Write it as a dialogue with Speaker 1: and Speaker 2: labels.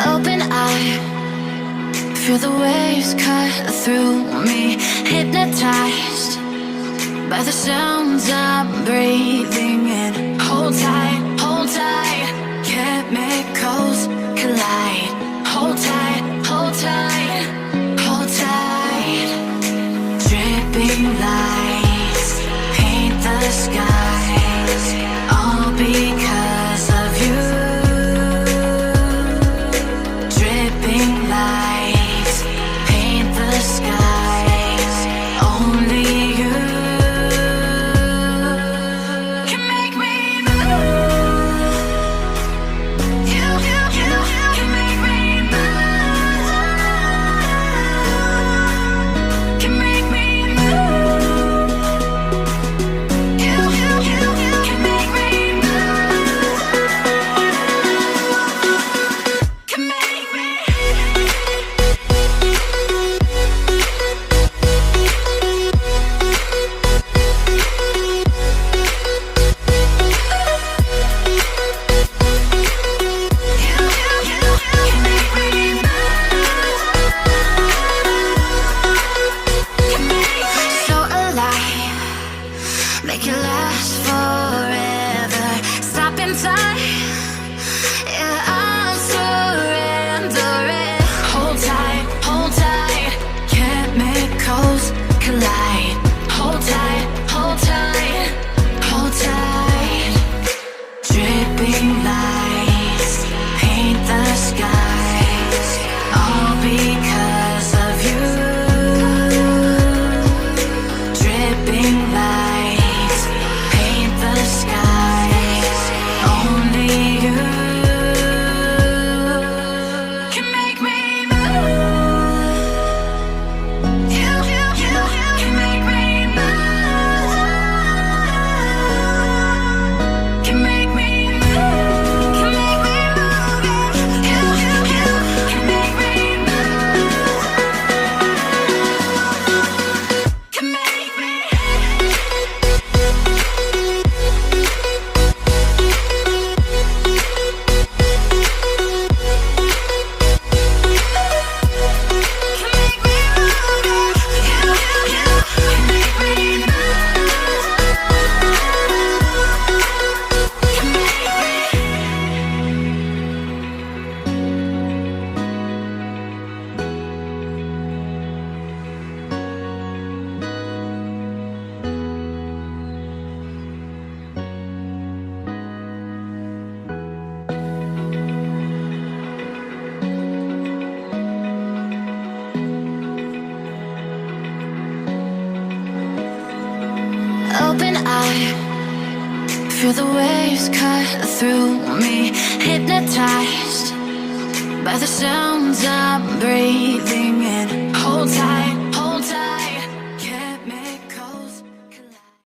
Speaker 1: Open eye, feel the waves cut through me. Hypnotized by the sounds I'm breathing in. Hold tight, hold tight. Chemicals collide. Hold tight, hold tight, hold tight. Dripping lights paint the skies, all because of you. Dripping lights paint the skies, only you can make me move. You can make me move. Can make me move. You can make me move. Can make me. So alive, make it last forever. Stop in time, yeah, I'm surrendering. Hold tight, hold tight. Chemicals collide. Hold tight, hold tight, hold tight. Dripping lights paint the skies, all because of you. Dripping lights paint the skies, only you can make me move. You can make me move. Can make me move. Can make me move. You can make me move. Can make me. Open eye, feel the waves cut through me. Hypnotized by the sounds I'm breathing in. Hold tight,